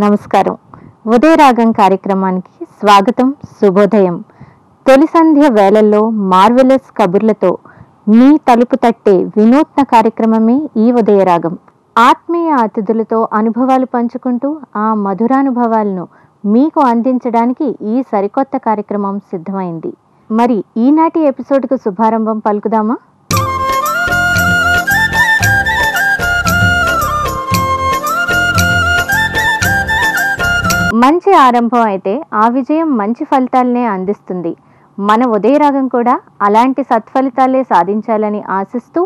నమస్కారం. ఉదయరాగం కార్యక్రమానికి స్వాగతం, శుభోదయం. తొలి సంధ్య వేళల్లో మార్వెలస్ కబుర్లతో మీ తలుపు తట్టే వినూత్న కార్యక్రమమే ఈ ఉదయరాగం. ఆత్మీయ అతిథులతో అనుభవాలు పంచుకుంటూ ఆ మధురానుభవాలను మీకు అందించడానికి ఈ సరికొత్త కార్యక్రమం సిద్ధమైంది. మరి ఈనాటి ఎపిసోడ్కు శుభారంభం పలుకుదామా? మంచి ఆరంభం అయితే ఆ విజయం మంచి ఫలితాలనే అందిస్తుంది. మన ఉదయరాగం కూడా అలాంటి సత్ఫలితాలే సాధించాలని ఆశిస్తూ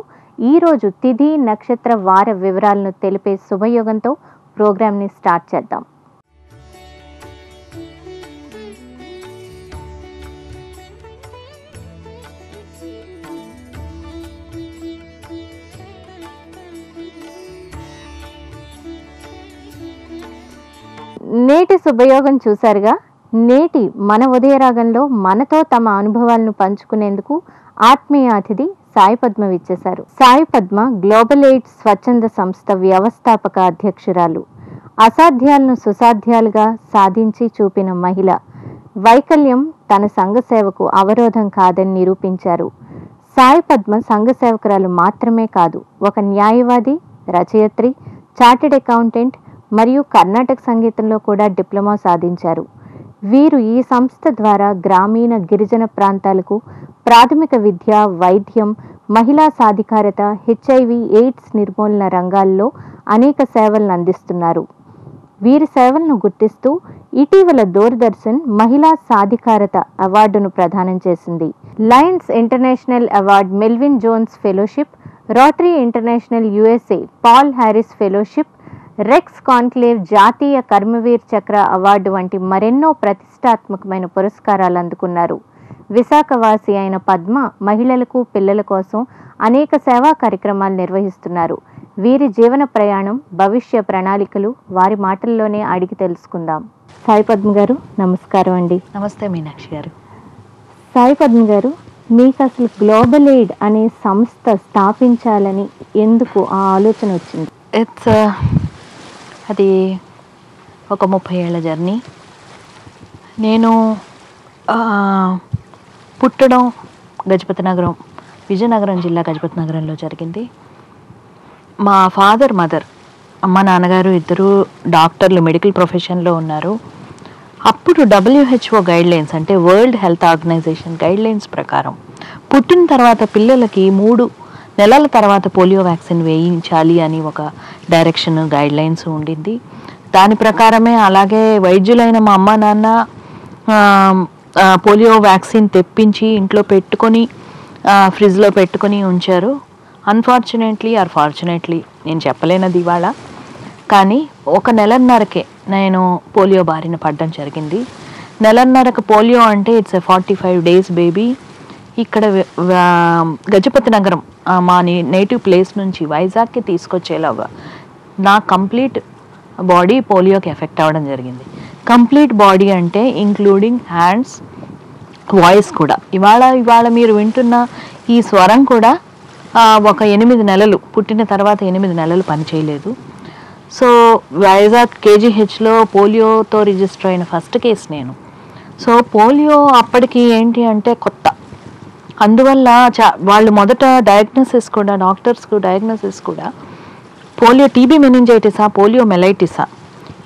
ఈరోజు తిథి, నక్షత్ర, వార వివరాలను తెలిపే శుభయోగంతో ప్రోగ్రాంని స్టార్ట్ చేద్దాం. నేటి శుభయోగం చూశారుగా. నేటి మన ఉదయరాగంలో మనతో తమ అనుభవాలను పంచుకునేందుకు ఆత్మీయ అతిథి సాయి పద్మ విచ్చేశారు. సాయి పద్మ గ్లోబల్ ఎయిడ్స్ స్వచ్ఛంద సంస్థ వ్యవస్థాపక అధ్యక్షురాలు. అసాధ్యాలను సుసాధ్యాలుగా సాధించి చూపిన మహిళ. వైకల్యం తన సంఘ సేవకు అవరోధం కాదని నిరూపించారు. సాయి పద్మ సంఘ సేవకురాలు మాత్రమే కాదు, ఒక న్యాయవాది, రచయిత్రి, చార్టెడ్ అకౌంటెంట్ మరియు కర్ణాటక సంగీతంలో కూడా డిప్లొమా సాధించారు. వీరు ఈ సంస్థ ద్వారా గ్రామీణ, గిరిజన ప్రాంతాలకు ప్రాథమిక విద్య, వైద్యం, మహిళా సాధికారత, HIV, ఎయిడ్స్ నిర్మూలన రంగాల్లో అనేక సేవలను అందిస్తున్నారు. వీరి సేవలను గుర్తిస్తూ ఇటీవల దూరదర్శన్ మహిళా సాధికారత అవార్డును ప్రదానం చేసింది. Lions International award, Melvin Jones fellowship, Rotary International USA Paul Harris fellowship, Rex conclave జాతీయ కర్మవీర్ చక్ర అవార్డు వంటి మరెన్నో ప్రతిష్టాత్మకమైన పురస్కారాలు అందుకున్నారు. విశాఖవాసి అయిన పద్మ మహిళలకు, పిల్లల కోసం అనేక సేవా కార్యక్రమాలు నిర్వహిస్తున్నారు. వీరి జీవన ప్రయాణం, భవిష్య ప్రణాళికలు వారి మాటల్లోనే అడిగి తెలుసుకుందాం. సాయి పద్మ గారు, నమస్కారం అండి. నమస్తే మీనాక్షి గారు. సాయి పద్మ గారు, మీకు అసలు గ్లోబల్ ఎయిడ్ అనే సంస్థ స్థాపించాలని ఎందుకు ఆ ఆలోచన వచ్చింది? అది ఒక 30 ఏళ్ల జర్నీ. నేను పుట్టడం గజపతి నగరం, విజయనగరం జిల్లా గజపతి నగరంలో జరిగింది. మా ఫాదర్, మదర్, అమ్మ నాన్నగారు ఇద్దరు డాక్టర్లు, మెడికల్ ప్రొఫెషన్లో ఉన్నారు. అప్పుడు WHO గైడ్లైన్స్, అంటే వరల్డ్ హెల్త్ ఆర్గనైజేషన్ గైడ్లైన్స్ ప్రకారం పుట్టిన తర్వాత పిల్లలకి 3 నెలల తర్వాత పోలియో వ్యాక్సిన్ వేయించాలి అని ఒక డైరెక్షన్, గైడ్లైన్స్ ఉండింది. దాని ప్రకారమే అలాగే వైద్యులైన మా అమ్మ నాన్న పోలియో వ్యాక్సిన్ తెప్పించి ఇంట్లో పెట్టుకొని ఫ్రిడ్జ్లో పెట్టుకొని ఉంచారు. అన్ఫార్చునేట్లీ ఆర్ ఫార్చునేట్లీ నేను చెప్పలేనది ఇవాళ, కానీ ఒక నెలన్నరకే నేను పోలియో బారిన పడడం జరిగింది. నెలన్నరకు పోలియో అంటే ఇట్స్ 45 days బేబీ. ఇక్కడ గజపతి నగరం, మా నేటివ్ ప్లేస్ నుంచి వైజాగ్కి తీసుకొచ్చేలాగా నా కంప్లీట్ బాడీ పోలియోకి ఎఫెక్ట్ అవ్వడం జరిగింది. కంప్లీట్ బాడీ అంటే ఇంక్లూడింగ్ హ్యాండ్స్, వాయిస్ కూడా. ఇవాళ మీరు వింటున్న ఈ స్వరం కూడా ఒక 8 నెలలు, పుట్టిన తర్వాత 8 నెలలు పనిచేయలేదు. సో వైజాగ్ KGHలో పోలియోతో రిజిస్టర్ అయిన ఫస్ట్ కేసు నేను. సో పోలియో అప్పటికి ఏంటి అంటే కొత్త. అందువల్ల వాళ్ళు మొదట డయాగ్నోసిస్ కూడా, డాక్టర్స్కు డయాగ్నోసిస్ కూడా పోలియో టీబీ మెనింజైటిసా, పోలియో మెలైటిసా,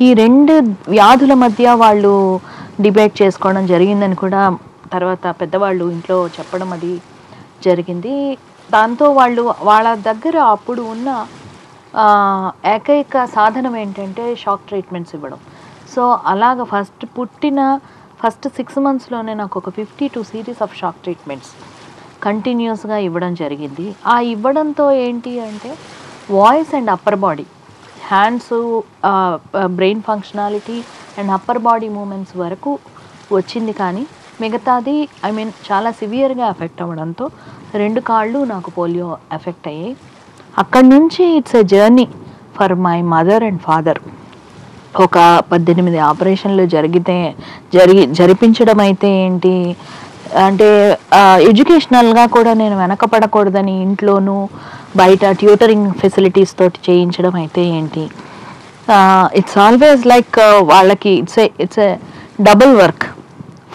ఈ 2 వ్యాధుల మధ్య వాళ్ళు డిబేట్ చేసుకోవడం జరిగిందని కూడా తర్వాత పెద్దవాళ్ళు ఇంట్లో చెప్పడం అది జరిగింది. దాంతో వాళ్ళ దగ్గర అప్పుడు ఉన్న ఏకైక సాధనం ఏంటంటే షాక్ ట్రీట్మెంట్స్ ఇవ్వడం. సో అలాగ పుట్టిన ఫస్ట్ 6 monthsలోనే నాకు ఒక 52 series ఆఫ్ షాక్ ట్రీట్మెంట్స్ కంటిన్యూస్గా ఇవ్వడం జరిగింది. ఆ ఇవ్వడంతో ఏంటి అంటే voice and upper body, hands, brain functionality and upper body movements వరకు వచ్చింది. కానీ మిగతాది చాలా సివియర్గా ఎఫెక్ట్ అవ్వడంతో 2 కాళ్ళు నాకు పోలియో ఎఫెక్ట్ అయ్యాయి. అక్కడి నుంచి it's a journey for my mother and father. ఒక 18 ఆపరేషన్లు జరిపించడం అయితే ఏంటి అంటే ఎడ్యుకేషనల్గా కూడా నేను వెనకపడకూడదని ఇంట్లోనూ బయట ట్యూటరింగ్ ఫెసిలిటీస్ తోటి చేయించడం అయితే ఏంటి, ఇట్స్ ఆల్వేస్ లైక్ వాళ్ళకి it's a double work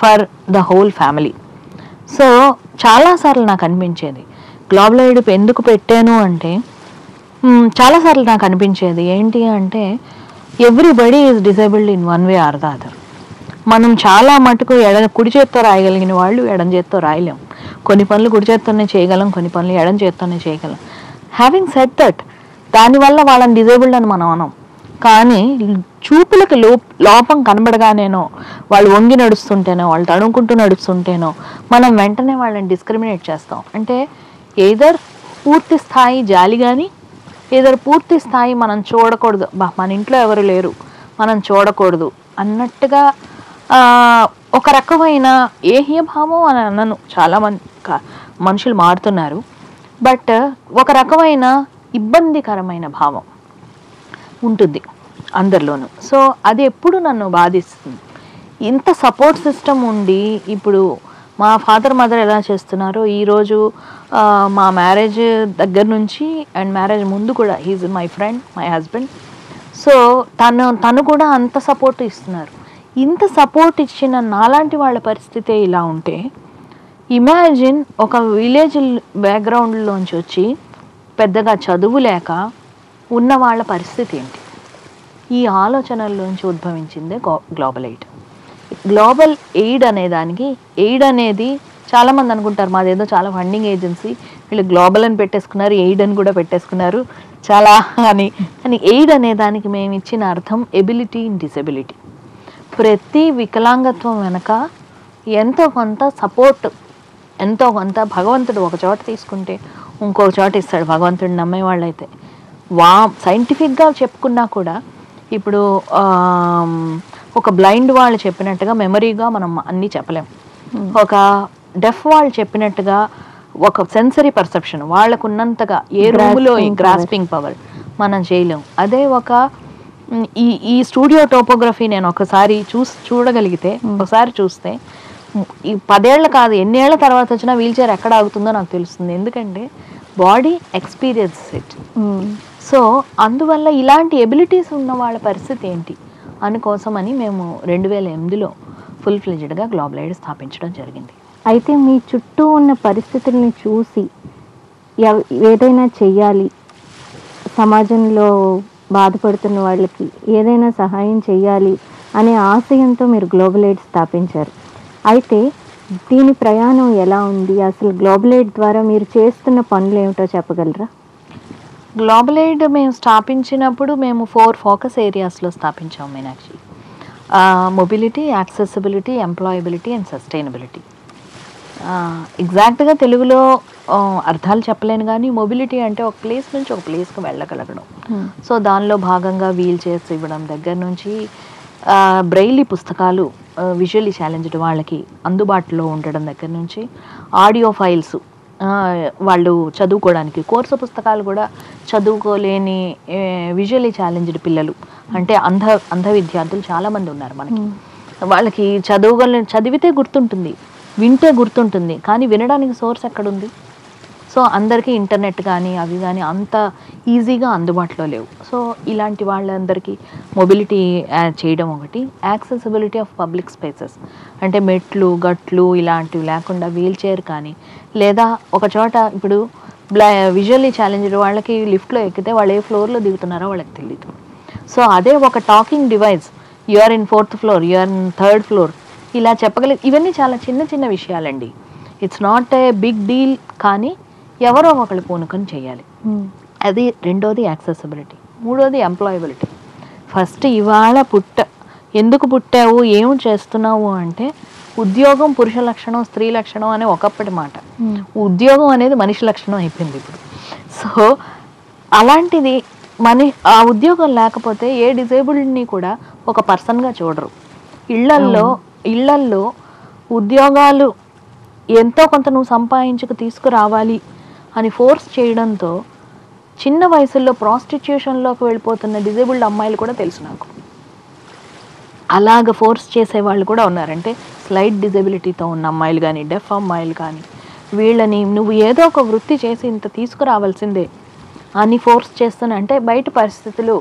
for the whole family. So చాలాసార్లు నాకు అనిపించేది గ్లోబల్ ఎయిడ్ ఎందుకు పెట్టాను అంటే, చాలాసార్లు నాకు అనిపించేది ఏంటి అంటే, everybody is disabled in one way or the other. మనం చాలా మటుకు కుడి చేత్తో రాయగలిగిన వాళ్ళు ఎడం చేత్తో రాయలేం. కొన్ని పనులు కుడి చేత్తోనే చేయగలం, కొన్ని పనులు ఎడం చేత్తోనే చేయగలం. హ్యావింగ్ సెడ్ దట్, దానివల్ల వాళ్ళని డిజేబుల్డ్ అని మనం అనం. కానీ చూపులకు లోపం కనబడగానేనో, వాళ్ళు వంగి నడుస్తుంటేనో, వాళ్ళు తడుముకుంటూ నడుస్తుంటేనో మనం వెంటనే వాళ్ళని డిస్క్రిమినేట్ చేస్తాం. అంటే ఏదర్ పూర్తి స్థాయి జాలి కానీ, ఏదర్ పూర్తి స్థాయి మనం చూడకూడదు, మన ఇంట్లో ఎవరు లేరు మనం చూడకూడదు అన్నట్టుగా ఒక రకమైన ఏహ్యభావం అని అన్నను. చాలామంది మనుషులు మారుతున్నారు, బట్ ఒక రకమైన ఇబ్బందికరమైన భావం ఉంటుంది అందరిలోనూ. సో అది ఎప్పుడు నన్ను బాధిస్తుంది. ఇంత సపోర్ట్ సిస్టమ్ ఉండి ఇప్పుడు మా ఫాదర్ మదర్ ఎలా చేస్తున్నారో, ఈరోజు మా మ్యారేజ్ దగ్గర నుంచి అండ్ మ్యారేజ్ ముందు కూడా he's my friend, my husband. So తను కూడా అంత సపోర్ట్ ఇస్తున్నారు. ఇంత సపోర్ట్ ఇచ్చిన నాలాంటి వాళ్ళ పరిస్థితే ఇలా ఉంటే, ఇమాజిన్ ఒక విలేజ్ బ్యాక్గ్రౌండ్లోంచి వచ్చి పెద్దగా చదువు లేక ఉన్న వాళ్ళ పరిస్థితి ఏంటి? ఈ ఆలోచనల్లోంచి ఉద్భవించిందే గ్లోబల్ ఎయిడ్. గ్లోబల్ ఎయిడ్ అనే దానికి, ఎయిడ్ అనేది చాలామంది అనుకుంటారు మాదేదో చాలా ఫండింగ్ ఏజెన్సీ, వీళ్ళు గ్లోబల్ అని పెట్టేసుకున్నారు, ఎయిడ్ అని కూడా పెట్టేసుకున్నారు చాలా అని. కానీ ఎయిడ్ అనే దానికి మేము ఇచ్చిన అర్థం ఎబిలిటీ ఇన్ డిసెబిలిటీ. ప్రతి వికలాంగత్వం వెనక ఎంతో కొంత సపోర్ట్, ఎంతో కొంత భగవంతుడు ఒక చోట తీసుకుంటే ఇంకొక చోట ఇస్తాడు భగవంతుడిని నమ్మే వాళ్ళైతే. సైంటిఫిక్గా చెప్పుకున్నా కూడా ఇప్పుడు ఒక బ్లైండ్ వాళ్ళు చెప్పినట్టుగా మెమరీగా మనం అన్నీ చెప్పలేం. ఒక డెఫ్ వాళ్ళు చెప్పినట్టుగా ఒక సెన్సరీ పర్సెప్షన్ వాళ్ళకు ఉన్నంతగా ఏ రూములో ఈ గ్రాస్పింగ్ పవర్ మనం చేయలేం. అదే ఒక ఈ స్టూడియో టోపోగ్రఫీ నేను ఒకసారి చూడగలిగితే, ఒకసారి చూస్తే ఈ 10 ఏళ్ళ కాదు ఎన్నేళ్ల తర్వాత వచ్చినా వీల్ చైర్ ఎక్కడ ఆగుతుందో నాకు తెలుస్తుంది. ఎందుకంటే బాడీ ఎక్స్పీరియన్స్ ఇట్. సో అందువల్ల ఇలాంటి ఎబిలిటీస్ ఉన్న వాళ్ళ పరిస్థితి ఏంటి కోసమని మేము 2008లో ఫుల్ ఫ్లెడ్జ్డ్గా గ్లోబల్ ఎయిడ్ స్థాపించడం జరిగింది. అయితే మీ చుట్టూ ఉన్న పరిస్థితుల్ని చూసి ఏదైనా చెయ్యాలి, సమాజంలో బాధపడుతున్న వాళ్ళకి ఏదైనా సహాయం చేయాలి అనే ఆశయంతో మీరు గ్లోబల్ ఎయిడ్ స్థాపించారు. అయితే దీని ప్రయాణం ఎలా ఉంది? అసలు గ్లోబల్ ఎయిడ్ ద్వారా మీరు చేస్తున్న పనులు ఏమిటో చెప్పగలరా? గ్లోబల్ ఎయిడ్ మేము స్థాపించినప్పుడు మేము 4 ఫోకస్ ఏరియాస్లో స్థాపించాం Meenakshi. Mobility, accessibility, employability and sustainability. ఎగ్జాక్ట్గా తెలుగులో అర్థాలు చెప్పలేను, కానీ మొబిలిటీ అంటే ఒక ప్లేస్ నుంచి ఒక ప్లేస్కి వెళ్ళగలగడం. సో దానిలో భాగంగా వీల్ చైర్స్ ఇవ్వడం దగ్గర నుంచి బ్రెయిలీ పుస్తకాలు విజువల్లీ ఛాలెంజ్డ్ వాళ్ళకి అందుబాటులో ఉండడం దగ్గర నుంచి ఆడియో ఫైల్స్ వాళ్ళు చదువుకోవడానికి, కోర్సు పుస్తకాలు కూడా చదువుకోలేని విజువల్లీ ఛాలెంజ్డ్ పిల్లలు అంటే అంధ విద్యార్థులు చాలామంది ఉన్నారు మనకి. వాళ్ళకి చదివితే గుర్తుంటుంది, వింటే గుర్తుంటుంది, కానీ వినడానికి సోర్స్ ఎక్కడుంది? సో అందరికీ ఇంటర్నెట్ కానీ అవి కానీ అంత ఈజీగా అందుబాటులో లేవు. సో ఇలాంటి వాళ్ళందరికీ మొబిలిటీ చేయడం ఒకటి. యాక్సెసిబిలిటీ ఆఫ్ పబ్లిక్ స్పేసెస్ అంటే మెట్లు, గట్లు ఇలాంటివి లేకుండా వీల్ చైర్ కానీ, లేదా ఒక చోట ఇప్పుడు విజువల్లీ ఛాలెంజ్డ్ వాళ్ళకి లిఫ్ట్లో ఎక్కితే వాళ్ళు ఏ ఫ్లోర్లో దిగుతున్నారో వాళ్ళకి తెలియదు. సో అదే ఒక talking device, you are in 4th floor, you are in 3rd floor ఇలా చెప్పగలిగి, ఇవన్నీ చాలా చిన్న చిన్న విషయాలండి. It's not a big deal, కానీ ఎవరో ఒకళ్ళు పూనుకొని చేయాలి. అది రెండోది యాక్సెసిబిలిటీ. మూడోది ఎంప్లాయబిలిటీ. ఫస్ట్ ఇవాళ ఎందుకు పుట్టావు, ఏం చేస్తున్నావు అంటే ఉద్యోగం పురుష లక్షణం, స్త్రీ లక్షణం అనే ఒకప్పటి మాట. ఉద్యోగం అనేది మనిషి లక్షణం అయిపోయింది ఇప్పుడు. సో అలాంటిది ఆ ఉద్యోగం లేకపోతే ఏ డిజేబుల్డ్ని కూడా ఒక పర్సన్గా చూడరు. ఇళ్లల్లో ఉద్యోగాలు ఎంతో కొంత నువ్వు సంపాదించుకు తీసుకురావాలి అని ఫోర్స్ చేయడంతో చిన్న వయసుల్లో ప్రాస్టిట్యూషన్లోకి వెళ్ళిపోతున్న డిజేబుల్డ్ అమ్మాయిలు కూడా తెలుసు నాకు. అలాగ ఫోర్స్ చేసేవాళ్ళు కూడా ఉన్నారంటే స్లైట్ డిజబిలిటీతో ఉన్న అమ్మాయిలు కానీ, డెఫ్ అమ్మాయిలు కానీ, వీళ్ళని నువ్వు ఏదో ఒక వృత్తి చేసి ఇంత తీసుకురావాల్సిందే అని ఫోర్స్ చేస్తున్నా. అంటే బయట పరిస్థితులు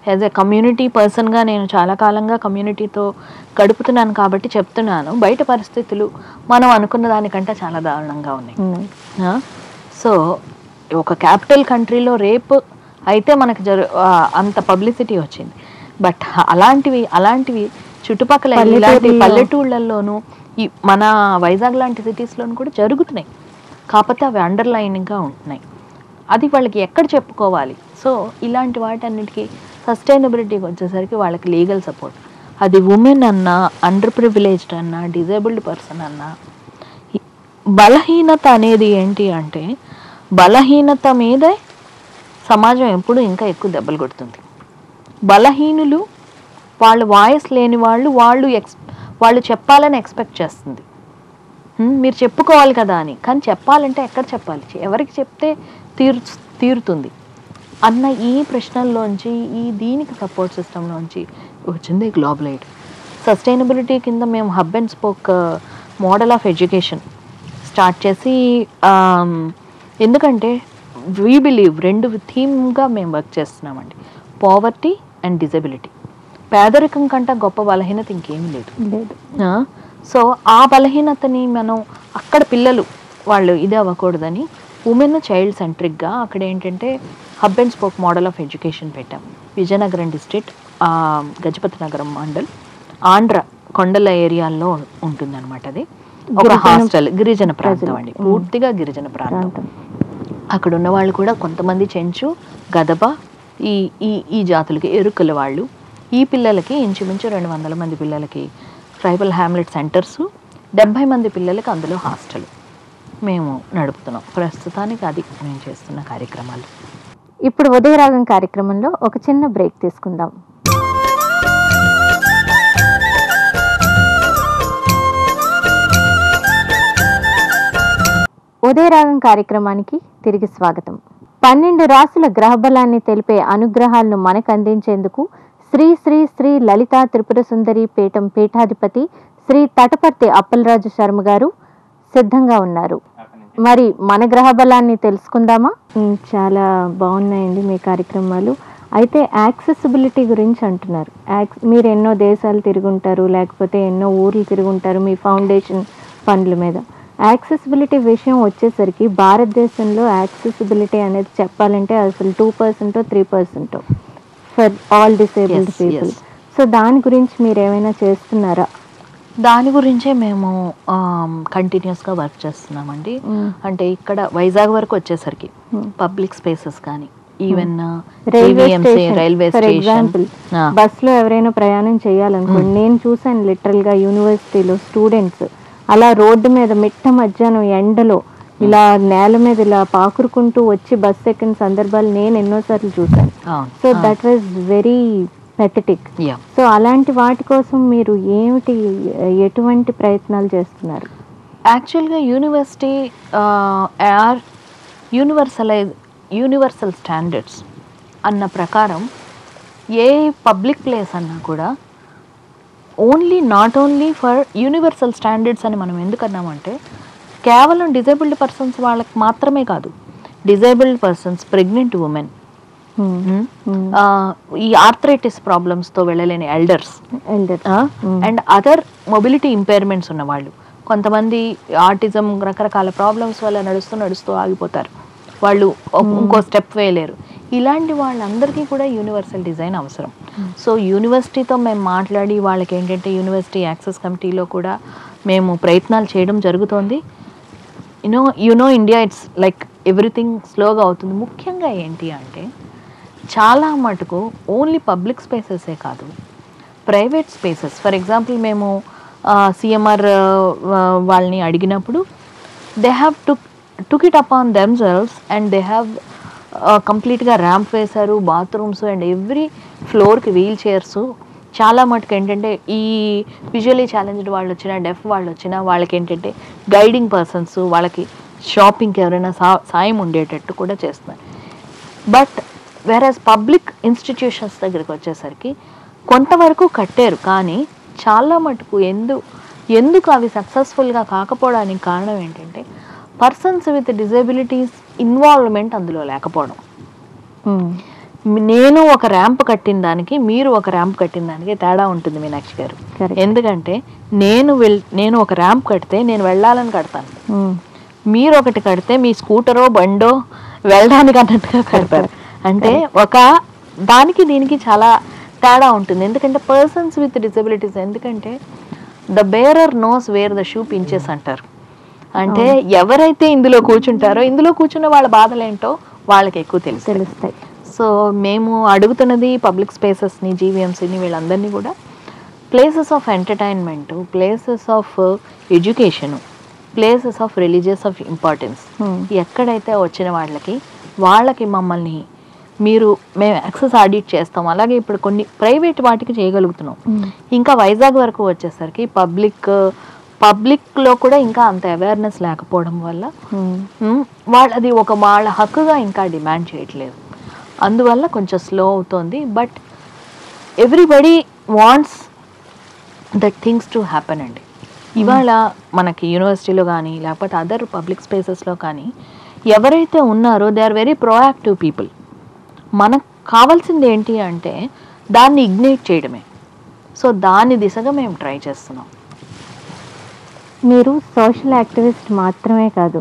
యాజ్ ఎ కమ్యూనిటీ పర్సన్గా నేను చాలా కాలంగా కమ్యూనిటీతో గడుపుతున్నాను కాబట్టి చెప్తున్నాను, బయట పరిస్థితులు మనం అనుకున్న దానికంటే చాలా దారుణంగా ఉన్నాయి. సో ఒక క్యాపిటల్ కంట్రీలో రేప్ అయితే మనకు అంత పబ్లిసిటీ వచ్చింది, బట్ అలాంటివి చుట్టుపక్కల ఇలాంటి పల్లెటూళ్ళల్లోనూ ఈ మన వైజాగ్ లాంటి సిటీస్లోనూ కూడా జరుగుతున్నాయి. కాకపోతే అవి అండర్లైన్గా ఉంటున్నాయి. అది వాళ్ళకి ఎక్కడ చెప్పుకోవాలి. సో ఇలాంటి వాటన్నిటికీ సస్టైనబిలిటీకి వచ్చేసరికి వాళ్ళకి లీగల్ సపోర్ట్, అది ఉమెన్ అన్నా, అండర్ ప్రివిలేజ్డ్ అన్నా, డిజేబుల్డ్ పర్సన్ అన్నా. బలహీనత అనేది ఏంటి అంటే, బలహీనత మీదే సమాజం ఎప్పుడు ఇంకా ఎక్కువ దెబ్బలు కొడుతుంది. బలహీనులు, వాళ్ళు వాయిస్ లేని వాళ్ళు చెప్పాలని ఎక్స్పెక్ట్ చేస్తుంది. మీరు చెప్పుకోవాలి కదా అని, కానీ చెప్పాలంటే ఎక్కడ చెప్పాలి, ఎవరికి చెప్తే తీరుతుంది అన్న ఈ ప్రశ్నల్లోంచి, దీనికి సపోర్ట్ సిస్టంలోంచి వచ్చింది గ్లోబల్ ఎయిడ్. సస్టైనబిలిటీ కింద మేము hub and spoke model of education start చేసి, ఎందుకంటే వీ బిలీవ్ 2 థీమ్గా మేము వర్క్ చేస్తున్నామండి, పావర్టీ అండ్ డిజబిలిటీ. పేదరికం కంటే గొప్ప బలహీనత ఇంకేమీ లేదు. సో ఆ బలహీనతని మనం అక్కడ పిల్లలు వాళ్ళు ఇది అవ్వకూడదని ఉమెన్ చైల్డ్ సెంట్రిక్గా అక్కడ ఏంటంటే hub and spoke model of education పెట్టాం. విజయనగరం డిస్ట్రిక్ట్, గజపతి నగరం మండల్, ఆంధ్ర కొండల ఏరియాల్లో ఉంటుందన్నమాట. అది ఒక హాస్టల్, గిరిజన ప్రాంతం అండి, పూర్తిగా గిరిజన ప్రాంతం. అక్కడ ఉన్న వాళ్ళు కూడా కొంతమంది చెంచు, గదబ, ఈ జాతులకి ఎరుకల వాళ్ళు. ఈ పిల్లలకి ఇంచుమించు 200 మంది పిల్లలకి ట్రైబల్ హ్యామ్లెట్ సెంటర్స్, 70 మంది పిల్లలకి అందులో హాస్టల్ మేము నడుపుతున్నాం. ప్రస్తుతానికి అది మేము చేస్తున్న కార్యక్రమాలు. ఇప్పుడు ఉదయరాగం కార్యక్రమంలో ఒక చిన్న బ్రేక్ తీసుకుందాం. ఉదయరాగం కార్యక్రమానికి తిరిగి స్వాగతం. 12 రాసుల గ్రహబలాన్ని తెలిపే అనుగ్రహాలను మనకు అందించేందుకు శ్రీ శ్రీ శ్రీ లలితా త్రిపుర సుందరి పీఠం పీఠాధిపతి శ్రీ తటపర్తి అప్పలరాజు శర్మ గారు సిద్ధంగా ఉన్నారు. మరి మన గ్రహబలాన్ని తెలుసుకుందామా? చాలా బాగున్నాయండి మీ కార్యక్రమాలు. అయితే యాక్సెసిబిలిటీ గురించి అంటున్నారు. మీరు ఎన్నో దేశాలు తిరుగుంటారు, లేకపోతే ఎన్నో ఊర్లు తిరుగుంటారు మీ ఫౌండేషన్ పనుల మీద. యాక్సెసిబిలిటీ విషయం వచ్చేసరికి భారతదేశంలో యాక్సెసిబిలిటీ అనేది చెప్పాలంటే అసలు 2% 3% for all disabled people. So దాని గురించి మీరు ఏమైనా చేస్తున్నారా? దాని గురించే మేము కంటిన్యూస్గా వర్క్ చేస్తున్నామండి. అంటే ఇక్కడ వైజాగ్ వరకు వచ్చేసరికి పబ్లిక్ స్పేసెస్ కానీ, ఈవెన్ రైల్వే ఫర్ ఎగ్జాంపుల్ బస్సులో ఎవరైనా ప్రయాణం చేయాలనుకోండి, నేను చూసాను లిటరల్గా యూనివర్సిటీలో స్టూడెంట్స్ అలా రోడ్డు మీద మిట్ట మధ్యాహ్నం ఎండలో ఇలా నేల మీద ఇలా పాకురుకుంటూ వచ్చి బస్సు ఎక్కిన సందర్భాలు నేను ఎన్నోసార్లు చూసాను. So that was very pathetic. So అలాంటి వాటి కోసం మీరు ఎటువంటి ప్రయత్నాలు చేస్తున్నారు? యాక్చువల్గా యూనివర్సిటీ యూనివర్సల్ స్టాండర్డ్స్ అన్న ప్రకారం ఏ పబ్లిక్ ప్లేస్ అన్నా కూడా not only for universal standards అని మనం ఎందుకన్నామంటే, కేవలం డిజేబుల్డ్ పర్సన్స్ వాళ్ళకి మాత్రమే కాదు, డిజేబుల్డ్ పర్సన్స్, ప్రెగ్నెంట్ ఉమెన్, ఈ ఆర్థరైటిస్ ప్రాబ్లమ్స్తో వెళ్ళలేని elders and other mobility impairments ఉన్నవాళ్ళు, కొంతమంది ఆటిజం రకరకాల ప్రాబ్లమ్స్ వల్ల నడుస్తూ ఆగిపోతారు, వాళ్ళు ఇంకో స్టెప్ వేయలేరు. ఇలాంటి వాళ్ళందరికీ కూడా యూనివర్సల్ డిజైన్ అవసరం. సో యూనివర్సిటీతో మేము మాట్లాడి వాళ్ళకి ఏంటంటే యూనివర్సిటీ యాక్సెస్ కమిటీలో కూడా మేము ప్రయత్నాలు చేయడం జరుగుతోంది. You know India it's like everything స్లోగా అవుతుంది. ముఖ్యంగా ఏంటి అంటే, చాలా మటుకు ఓన్లీ పబ్లిక్ స్పేసెసే కాదు, ప్రైవేట్ స్పేసెస్. ఫర్ ఎగ్జాంపుల్ మేము సిఎంఆర్ వాళ్ళని అడిగినప్పుడు they have took it up on themselves and they have కంప్లీట్గా ర్యాంప్ వేశారు, బాత్రూమ్స్ అండ్ ఎవ్రీ ఫ్లోర్కి వీల్ చైర్స్. చాలా మటుకు ఏంటంటే ఈ విజువలీ ఛాలెంజ్డ్ వాళ్ళు వచ్చినా, డెఫ్ వాళ్ళు వచ్చినా వాళ్ళకి ఏంటంటే గైడింగ్ పర్సన్స్, వాళ్ళకి షాపింగ్కి ఎవరైనా సాయం ఉండేటట్టు కూడా చేస్తున్నారు. బట్ వేరేస్ పబ్లిక్ ఇన్స్టిట్యూషన్స్ దగ్గరికి వచ్చేసరికి కొంతవరకు కట్టారు, కానీ చాలా మటుకు ఎందుకు అవి సక్సెస్ఫుల్గా కాకపోవడానికి కారణం ఏంటంటే పర్సన్స్ విత్ డిజేబిలిటీస్ ఇన్వాల్వ్మెంట్ అందులో లేకపోవడం. నేను ఒక ర్యాంప్ కట్టిన దానికి మీరు ఒక ర్యాంప్ కట్టిన దానికి తేడా ఉంటుంది మీనాక్షి గారు. ఎందుకంటే నేను ఒక ర్యాంప్ కడితే నేను వెళ్ళాలని కడతాను, మీరు ఒకటి కడితే మీ స్కూటరో బండో వెళ్ళడానికి అన్నట్టుగా కడతారు. అంటే ఒక దానికి దీనికి చాలా తేడా ఉంటుంది. ఎందుకంటే పర్సన్స్ విత్ డిసెబిలిటీస్, ఎందుకంటే the bearer nose wear the shoe pinches అంటారు. అంటే ఎవరైతే ఇందులో కూర్చుంటారో, ఇందులో కూర్చున్న వాళ్ళ బాధలేంటో వాళ్ళకి ఎక్కువ తెలుస్తాయి. సో మేము అడుగుతున్నది పబ్లిక్ స్పేసెస్ని, జీవీఎంసీని, వీళ్ళందరినీ కూడా places of entertainment, places of education, places of religious of importance ఎక్కడైతే వచ్చిన వాళ్ళకి మమ్మల్ని మేము యాక్సెస్ ఆడిట్ చేస్తాం. అలాగే ఇప్పుడు కొన్ని ప్రైవేట్ వాటికి చేయగలుగుతున్నాం. ఇంకా వైజాగ్ వరకు వచ్చేసరికి పబ్లిక్లో కూడా ఇంకా అంత అవేర్నెస్ లేకపోవడం వల్ల వాళ్ళది వాళ్ళ హక్కుగా ఇంకా డిమాండ్ చేయట్లేదు. అందువల్ల కొంచెం స్లో అవుతుంది. But everybody wants that things to happen అండి. ఇవాళ మనకి యూనివర్సిటీలో కానీ లేకపోతే అదర్ పబ్లిక్ స్పేసెస్లో కానీ ఎవరైతే ఉన్నారో they are very proactive people. మనకు కావాల్సింది ఏంటి అంటే దాన్ని ఇగ్నైట్ చేయడమే. సో దాని దిశగా మేము ట్రై చేస్తున్నాం. మీరు సోషల్ యాక్టివిస్ట్ మాత్రమే కాదు,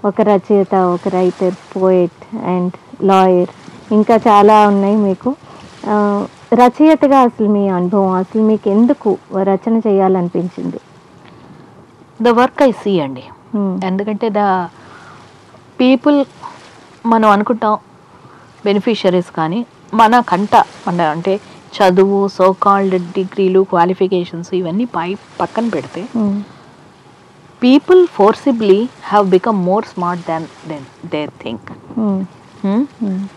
ఒక రచయిత, ఒక రైటర్, పోయెట్ అండ్ లాయర్, ఇంకా చాలా ఉన్నాయి మీకు. రచయితగా అసలు మీ అనుభవం, అసలు మీకు ఎందుకు రచన చేయాలనిపించింది? ద వర్క్ ఐ సీ అండి. ఎందుకంటే ద పీపుల్ మనం అనుకుంటాం బెనిఫిషరీస్, కానీ మన అంటే చదువు, సో కాల్డ్ డిగ్రీలు, క్వాలిఫికేషన్స్ ఇవన్నీ పక్కన పెడితే people forcibly have become more smart than they think.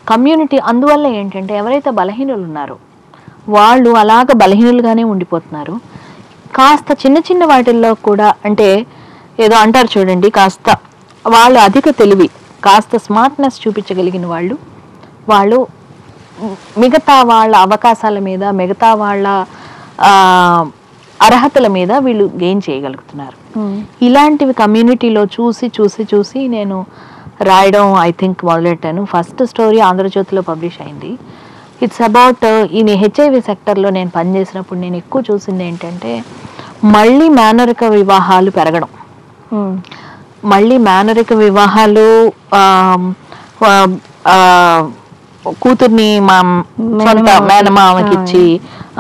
Community అందువల్ల ఏంటంటే ఎవరైతే బలహీనులు ఉన్నారో వాళ్ళు అలాగ బలహీనులుగానే ఉండిపోతున్నారు. కాస్త చిన్న చిన్న వాటిల్లో కూడా, అంటే ఏదో అంటారు చూడండి, కాస్త వాళ్ళు అధిక తెలివి, కాస్త స్మార్ట్నెస్ చూపించగలిగిన వాళ్ళు మిగతా వాళ్ళ అవకాశాల మీద, మిగతా వాళ్ళ అర్హతల మీద వీళ్ళు గెయిన్ చేయగలుగుతున్నారు. ఇలాంటివి కమ్యూనిటీలో చూసి నేను రాయడం ఐ థింక్ మొదలెట్టాను. ఫస్ట్ స్టోరీ ఆంధ్రజ్యోతిలో పబ్లిష్ అయింది. ఇట్స్ అబౌట్ ఈ హెచ్ఐవి సెక్టర్లో నేను పనిచేసినప్పుడు నేను ఎక్కువ చూసింది ఏంటంటే మళ్ళీ మేనరిక వివాహాలు పెరగడం, మళ్ళీ మేనరిక వివాహాలు, కూతుర్ని మా సొంత మేనమామకి ఇచ్చి,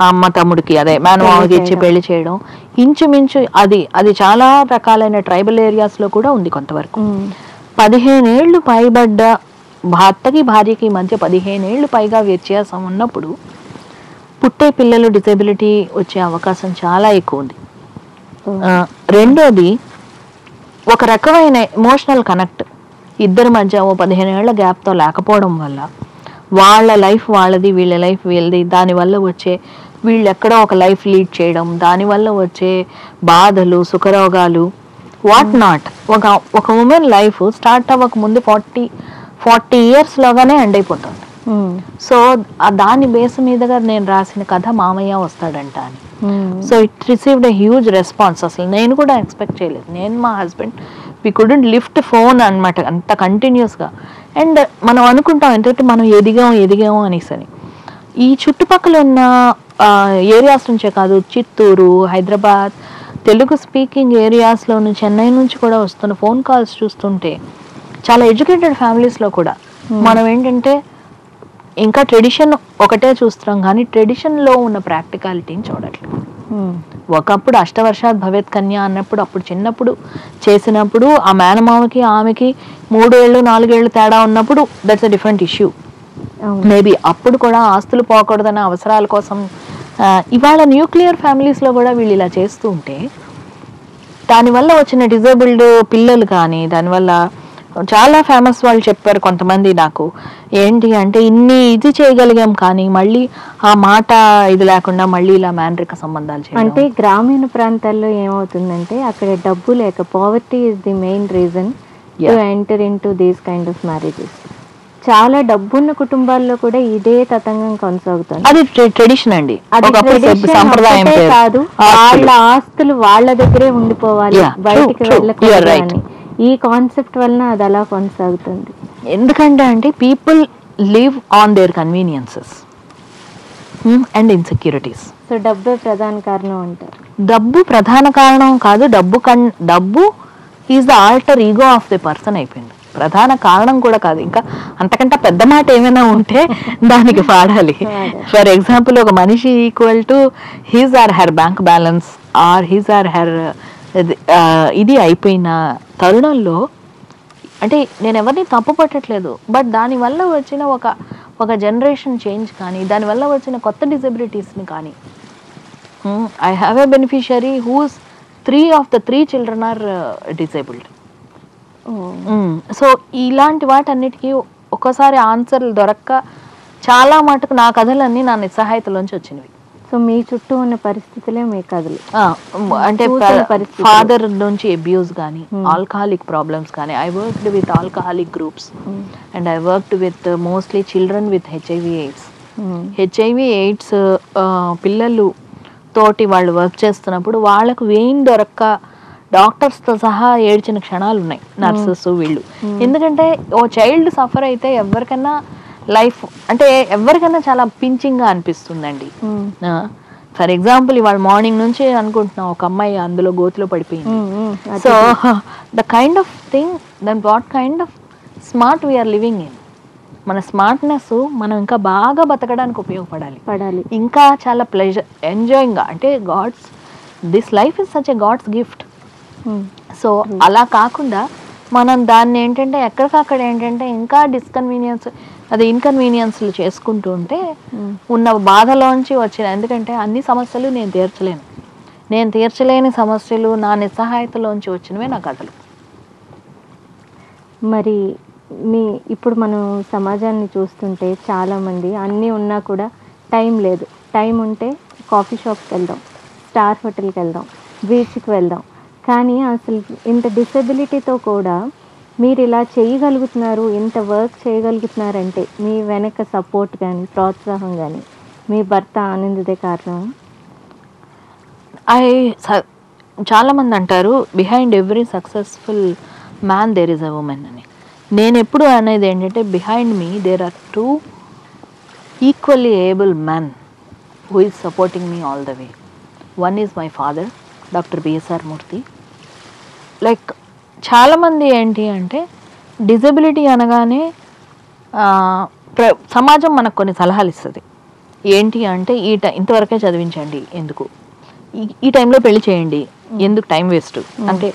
అమ్మ తమ్ముడికి అదే మేనమామకి ఇచ్చి పెళ్లి చేయడం. ఇంచుమించు అది చాలా రకాలైన ట్రైబల్ ఏరియాస్లో కూడా ఉంది కొంతవరకు. 15 ఏళ్ళు పైబడ్డ భర్తకి భార్యకి మధ్య 15 ఏళ్ళు పైగా వ్యత్యాసం ఉన్నప్పుడు పుట్టే పిల్లలు డిసేబిలిటీ వచ్చే అవకాశం చాలా ఎక్కువ ఉంది. రెండోది ఒక రకమైన ఎమోషనల్ కనెక్ట్ ఇద్దరి మధ్య 15 ఏళ్ల గ్యాప్తో లేకపోవడం వల్ల వాళ్ళ లైఫ్ వాళ్ళది, వీళ్ళ లైఫ్ వీళ్ళది, దానివల్ల వచ్చే వీళ్ళు ఎక్కడో ఒక లైఫ్ లీడ్ చేయడం, దానివల్ల వచ్చే బాధలు, సుఖరోగాలు, వాట్ నాట్. ఒక ఉమెన్ లైఫ్ స్టార్ట్ అవ్వక ముందు 40 ఇయర్స్లోగానే ఎండ్ అయిపోతుంది. సో దాని బేస్ మీదుగా నేను రాసిన కథ మామయ్య వస్తాడంట అని. So it received a huge response. అసలు నేను కూడా ఎక్స్పెక్ట్ చేయలేదు. నేను మా husband we couldn't lift phone అనమాట, అంత కంటిన్యూస్గా. అండ్ మనం అనుకుంటాం ఎందుకంటే మనం ఎదిగాము అనేసి. ఈ చుట్టుపక్కల ఉన్న ఏరియాస్ నుంచే కాదు, చిత్తూరు, హైదరాబాద్, తెలుగు స్పీకింగ్ ఏరియాస్లోను, చెన్నై నుంచి కూడా వస్తున్న ఫోన్ కాల్స్ చూస్తుంటే చాలా ఎడ్యుకేటెడ్ ఫ్యామిలీస్లో కూడా మనం ఏంటంటే ఇంకా ట్రెడిషన్ ఒకటే చూస్తున్నాం, కానీ ట్రెడిషన్లో ఉన్న ప్రాక్టికాలిటీని చూడట్లేదు. ఒకప్పుడు అష్టవర్షాత్ భవేత్ కన్య అన్నప్పుడు, అప్పుడు చిన్నప్పుడు చేసినప్పుడు ఆ మేనమామకి ఆమెకి 3 ఏళ్ళు 4 ఏళ్ళు తేడా ఉన్నప్పుడు that's a different issue. Maybe అప్పుడు కూడా ఆస్తులు పోకూడదన్న అవసరాల కోసం. ఇవాళ న్యూక్లియర్ ఫ్యామిలీస్లో కూడా వీళ్ళు ఇలా చేస్తూ ఉంటే దానివల్ల వచ్చిన డిజేబుల్డ్ పిల్లలు కానీ, దానివల్ల చాలా ఫేమస్ వాళ్ళు చెప్పారు కొంతమంది నాకు, ఏంటి అంటే ఇది చేయగలిగాం కానీ మళ్ళీ ఆ మాట ఇది లేకుండా మళ్ళీ ఇలా మేనరిక సంబంధాలు చేయడం. అంటే గ్రామీణ ప్రాంతాల్లో ఏమవుతుందంటే అక్కడ డబ్బు లేక, poverty is the main reason to enter in to these kind of marriages. చాలా డబ్బున్న కుటుంబాల్లో కూడా ఇదే తతంగం కొనసాగుతుంది. అది ట్రెడిషన్ అండి, సంప్రదాయం కాదు. వాళ్ళ ఆస్తులు వాళ్ళ దగ్గరే ఉండిపోవాలి, బయటికి వెళ్ళకూడదు. ఈ కాన్సెప్ట్ వలన అది అలా కొనసాగుతుంది. ఎందుకంటే అంటే people live on their conveniences and insecurities. So డబ్బే ప్రధాన కారణం అంటారు. డబ్బు ప్రధాన కారణం కాదు, డబ్బు is the altar ego of the person అయిపోయింది. ప్రధాన కారణం కూడా కాదు, ఇంకా అంతకంటే పెద్ద మాట ఏమైనా ఉంటే దానికి వాడాలి. ఫర్ ఎగ్జాంపుల్, ఒక మనిషి equal to his or her bank balance or his or her ఇది అయిపోయిన తరుణంలో, అంటే నేను ఎవరిని తప్పు పట్టట్లేదు, బట్ దానివల్ల వచ్చిన ఒక జనరేషన్ చేంజ్ కానీ, దానివల్ల వచ్చిన కొత్త డిజబిలిటీస్ని కానీ, I have a beneficiary whose 3 of the 3 children are disabled. So ఇలాంటి వాటన్నిటికీ ఒక్కోసారి ఆన్సర్లు దొరక్క చాలా మటుకు నా కథలన్నీ నా నిస్సహాయతలోంచి వచ్చినవి. సో మీ చుట్టూ ఉన్న పరిస్థితులే మీ కథలు. అంటే ఫాదర్ నుంచి అబ్యూస్ కానీ, ఆల్కహాలిక్ ప్రాబ్లమ్స్ కానీ. I worked with alcoholic groups and I worked with mostly children with HIV AIDS పిల్లలు తోటి వాళ్ళు వర్క్ చేస్తున్నప్పుడు వాళ్ళకు వెయిన్ దొరక్క డాక్టర్స్తో సహా ఏడ్చిన క్షణాలు ఉన్నాయి, నర్సెస్ వీళ్ళు. ఎందుకంటే ఓ చైల్డ్ సఫర్ అయితే ఎవరికైనా లైఫ్ అంటే ఎవరికైనా చాలా పించింగ్గా అనిపిస్తుందండి. ఫర్ ఎగ్జాంపుల్, ఇవాళ మార్నింగ్ నుంచి అనుకుంటున్నాం ఒక అమ్మాయి అందులో గోతిలో పడిపోయింది. So the kind of thing, then what kind of smart we're living in. మన స్మార్ట్నెస్ మనం ఇంకా బాగా బతకడానికి ఉపయోగపడాలి, ఇంకా చాలా ప్లెజర్ ఎంజాయింగ్గా. అంటే this life is such a God's gift. So అలా కాకుండా మనం దాన్ని ఏంటంటే ఎక్కడికక్కడ ఏంటంటే ఇంకా ఇన్కన్వీనియన్స్లు చేసుకుంటూ ఉంటే ఉన్న బాధలోంచి వచ్చిన, ఎందుకంటే అన్ని సమస్యలు నేను తీర్చలేని సమస్యలు నా నిస్సహాయతలోంచి వచ్చినవే నా కథలు. మరి ఇప్పుడు మనం సమాజాన్ని చూస్తుంటే చాలామంది అన్నీ ఉన్నా కూడా టైం లేదు, టైం ఉంటే కాఫీ షాప్కి వెళ్దాం, స్టార్ హోటల్కి వెళ్దాం, బీచ్కి వెళ్దాం. కానీ అసలు ఇంత డిసెబిలిటీతో కూడా మీరు ఇలా చేయగలుగుతున్నారు, ఇంత వర్క్ చేయగలుగుతున్నారంటే మీ వెనక సపోర్ట్ కానీ ప్రోత్సాహం కానీ మీ భర్త ఆనందదే కారణం. చాలామంది అంటారు behind every successful man there is a women అని. నేను ఎప్పుడు అనేది ఏంటంటే behind me there are 2 equally able men who is supporting me all the way. One is my father, doctor BSR Murthy. Like చాలామంది ఏంటి అంటే డిజబిలిటీ అనగానే సమాజం మనకు కొన్ని సలహాలు ఇస్తుంది. ఏంటి అంటే ఇంతవరకే చదివించండి, ఎందుకు ఈ టైంలో పెళ్లి చేయండి, ఎందుకు టైం వేస్ట్ అంటే,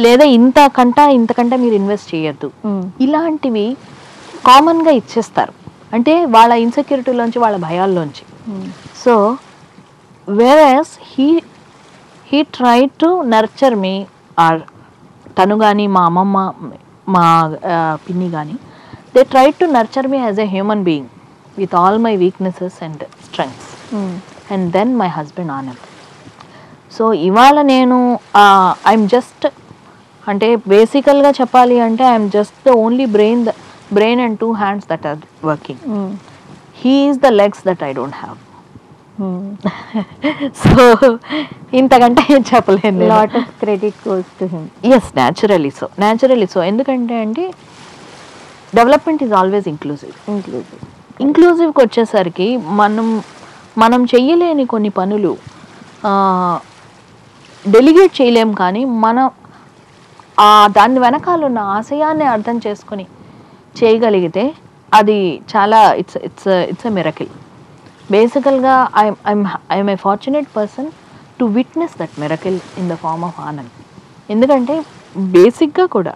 లేదా ఇంతకంటే మీరు ఇన్వెస్ట్ చేయొద్దు, ఇలాంటివి కామన్గా ఇచ్చేస్తారు. అంటే వాళ్ళ ఇన్సెక్యూరిటీలోంచి, వాళ్ళ భయాల్లోంచి. So whereas he try to nurture me, or తను కానీ మా అమ్మమ్మ మా పిన్ని కానీ, they try to nurture me as a human being with all my weaknesses and strengths. And then my husband Anand. So ఇవాళ నేను ఐఎమ్ జస్ట్, అంటే బేసికల్గా చెప్పాలి అంటే I'm just the only brain and 2 hands that are working. He is the legs that I don't have. So ఇంతకంటే ఏం చెప్పలేను. Lot of credit goes to him. Yes, naturally so. ఎందుకంటే అండి డెవలప్మెంట్ ఈజ్ ఆల్వేస్ ఇంక్లూజివ్కి వచ్చేసరికి మనం చెయ్యలేని కొన్ని పనులు delegate చేయలేం, కానీ దాని వెనకాల ఉన్న ఆశయాన్ని అర్థం చేసుకొని చేయగలిగితే అది చాలా ఇట్స్ ఎ మిరకిల్. బేసికల్గా I'm a fortunate person to witness that miracle in the form of Anand. ఎందుకంటే బేసిక్గా కూడా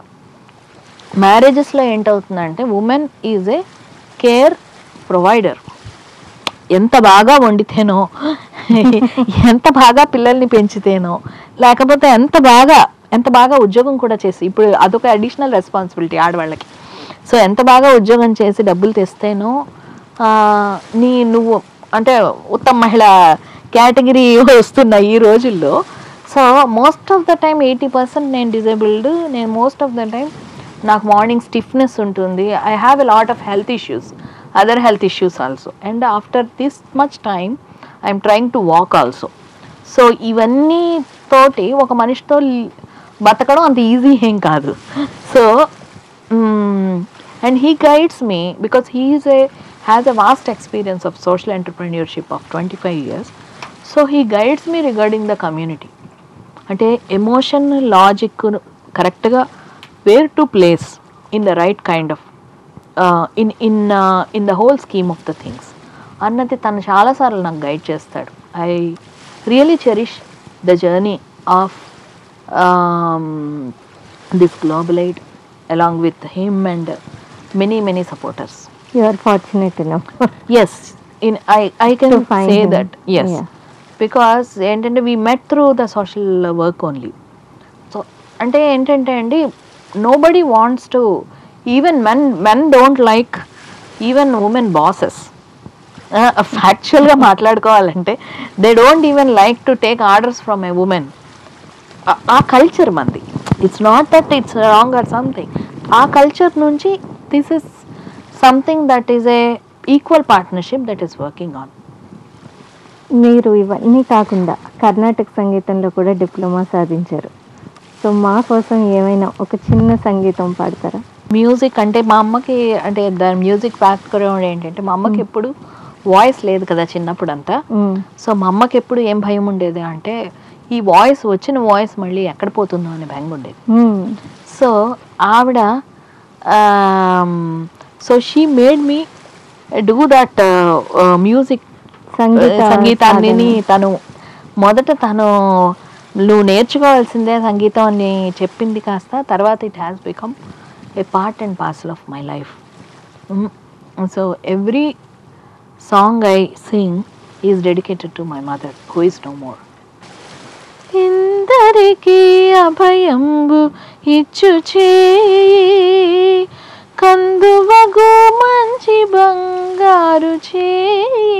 మ్యారేజెస్లో ఏంటవుతుందంటే women is a care provider. ఎంత బాగా వండితేనో, ఎంత బాగా పిల్లల్ని పెంచితేనో, లేకపోతే ఎంత బాగా ఉద్యోగం కూడా చేసి, ఇప్పుడు అదొక అడిషనల్ రెస్పాన్సిబిలిటీ ఆడవాళ్ళకి. సో ఎంత బాగా ఉద్యోగం చేసి డబ్బులు తెస్తేనో నువ్వు అంటే ఉత్తమ మహిళ కేటగిరీ వస్తున్న ఈ రోజుల్లో. So most of the time 80% నేను డిజేబుల్డ్. నేను మోస్ట్ ఆఫ్ ద టైమ్ నాకు మార్నింగ్ స్టిఫ్నెస్ ఉంటుంది. I have a lot of health issues, other health issues also. And after this much time I'm trying to walk also. So ఇవన్నీ తోటి ఒక మనిషితో బతకడం అంత ఈజీ ఏం కాదు. So And he guides me because has a vast experience of social entrepreneurship of 25 years. So he guides me regarding the community. అంటే emotion logic కరెక్ట్గా where to place in the right kind of in the whole scheme of the things అన్నది తను చాలాసార్లు నాకు guide చేస్తాడు. I really cherish the journey of this గ్లోబలైట్ along with him and many supporters. You are fortunate enough. Yes, I can To find say him. that, yes. Yeah. Because ఏంటంటే we met through the social work only. So అంటే ఏంటంటే అండి, nobody wants to, even men don't like even women bosses. Factualగా మాట్లాడుకోవాలంటే they don't even like to take orders from a woman. ఆ culture మంది. It's not that it's wrong or something. ఆ culture నుంచి this is something that is a equal partnership that is working on. మీరు ఇవన్నీ కాకుండా కర్ణాటక సంగీతంలో కూడా diploma సాధించారు. సో మా కోసం ఏమైనా ఒక చిన్న సంగీతం పాడతారా? మ్యూజిక్ అంటే మా అమ్మకి, అంటే దాని మ్యూజిక్ బ్యాక్గ్రౌండ్ ఏంటంటే మా అమ్మకి ఎప్పుడు వాయిస్ లేదు కదా చిన్నప్పుడు అంతా. సో మా అమ్మకి ఎప్పుడు ఏం భయం ఉండేది అంటే ఈ వచ్చిన వాయిస్ మళ్ళీ ఎక్కడ పోతుందో అని భయం ఉండేది. సో ఆవిడ so she made me do that music సంగీతాన్ని. తను మొదట నువ్వు నేర్చుకోవాల్సిందే సంగీతం అని చెప్పింది, కాస్త తర్వాత it has become a part and parcel of my life. So every song I sing is dedicated to my mother who is no more. ఇందరికీ అభయంబు ఇచ్చు చేయి, కందువగు మంచి బంగారు చేయి.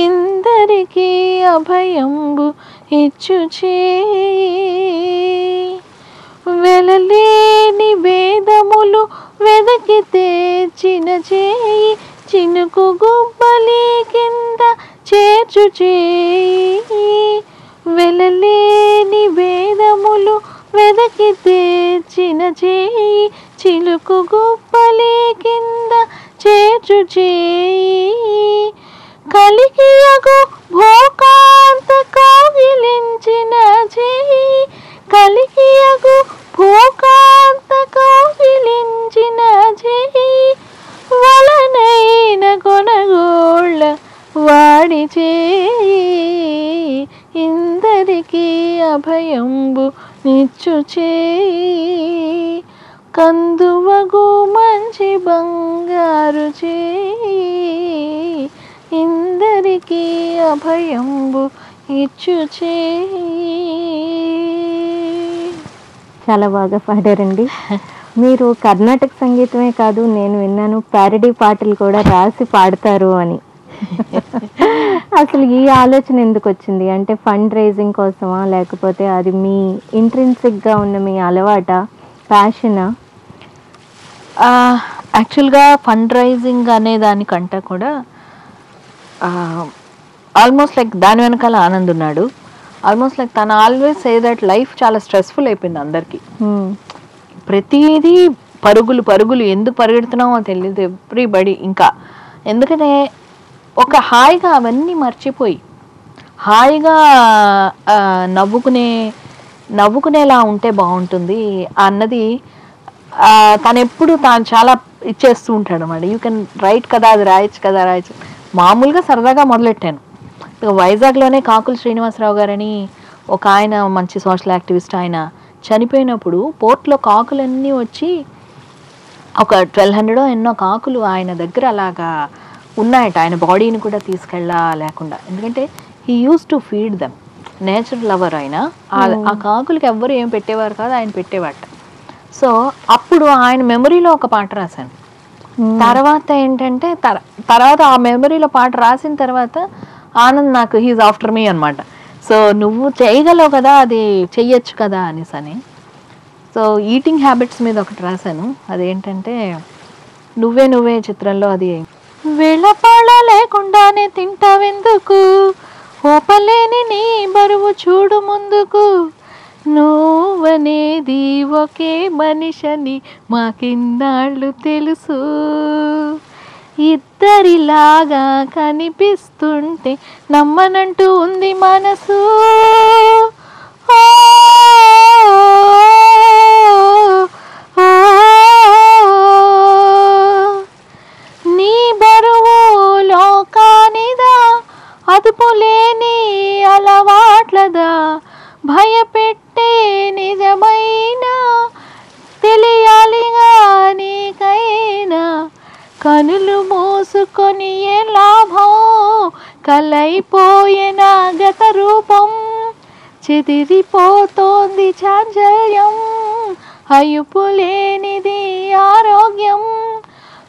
ఇందరికీ అభయంబు ఇచ్చు చేయి, వెలలేని వేదములు వెదకి తెచ్చిన చేయి. చినుకు గుబ్బలి కింద చేర్చు చేయి, వెలలేని వేదములు వెదకి తెచ్చిన చేయి. చిలుకు గుబ్బలి కింద చేర్చు చేయి, కలికియగు భోకాంత కౌగిలించిన చేయి. కలికియగు భోకాంత కౌగిలించిన చేయి, వలనైన కొనగోళ్ళ వాడి చేయి. ఇందరికీ అభయంబు నిచ్చు చేయి, కందువగు మంచి బంగారు చేయి. ఇందరికీ అభయంబు ఇచ్చు చేయి. చాలా బాగా పాడారండి. మీరు కర్ణాటక సంగీతమే కాదు, నేను విన్నాను ప్యారడీ పాటలు కూడా రాసి పాడతారు అని. అసలు ఈ ఆలోచన ఎందుకు వచ్చింది? అంటే ఫండ్ రైజింగ్ కోసమా, లేకపోతే అది మీ ఇంట్రిన్సిక్గా ఉన్న మీ అలవాట, ప్యాషనా? యాక్చువల్గా ఫండ్ రైజింగ్ అనే దానికంటే కూడా ఆల్మోస్ట్ లైక్ దాని వెనకాల ఆనంద్ ఉన్నాడు. ఆల్మోస్ట్ లైక్ తను ఆల్వేస్ సే దట్ లైఫ్ చాలా స్ట్రెస్ఫుల్ అయిపోయింది అందరికీ. ప్రతిదీ పరుగులు ఎందుకు పరిగెడుతున్నామో తెలియదు ఎవ్రీబడి. ఇంకా ఎందుకంటే ఒక హాయిగా అవన్నీ మర్చిపోయి హాయిగా నవ్వుకునేలా ఉంటే బాగుంటుంది అన్నది తను ఎప్పుడు తాను చాలా ఇచ్చేస్తూ ఉంటాడు అన్నమాట. యూ కెన్ రైట్ కదా, అది రాయొచ్చు. మామూలుగా సరదాగా మొదలెట్టాను. వైజాగ్లోనే కాకుల శ్రీనివాసరావు గారని ఒక ఆయన మంచి సోషల్ యాక్టివిస్ట్, ఆయన చనిపోయినప్పుడు పోర్ట్లో కాకులన్నీ వచ్చి ఒక 1200 ఎన్నో కాకులు ఆయన దగ్గర అలాగా ఉన్నాయట. ఆయన బాడీని కూడా లేకుండా, ఎందుకంటే he use to feed them, nature lover ఆయన. ఆ కాకులకి ఎవ్వరు ఏం పెట్టేవారు కాదు, ఆయన పెట్టేవాట. సో అప్పుడు ఆయన మెమరీలో ఒక పాట రాశాను. తర్వాత ఏంటంటే తర్వాత ఆ మెమరీలో పాట రాసిన తర్వాత ఆనంద్ నాకు హీజ్ ఆఫ్టర్ మీ అనమాట. సో నువ్వు చేయగలవు కదా, అది చెయ్యొచ్చు కదా అనేసని. సో ఈటింగ్ హ్యాబిట్స్ మీద ఒకటి రాశాను. అదేంటంటే నువ్వే చిత్రంలో అది, వెళ్ళపాళ లేకుండానే తింటావెందుకు, ఓపలేని నీ బరువు చూడు ముందుకు, నువ్వనేది ఒకే మనిషని మాకిన్నాళ్ళు తెలుసు, ఇద్దరిలాగా కనిపిస్తుంటే నమ్మనంటూ ఉంది మనసు. ఓ, ఓ, నీ బరువు లోకానిదా, అదుపులేని అలవాట్లదా, భయపెట్టే నిజమైన తెలియాలిగా నీకైనా, కనులు మూసుకొని ఏ లాభం, కలైపోయిన గత రూపం, చెదిరిపోతోంది చాంచల్యం, అయుపులేనిది ఆరోగ్యం,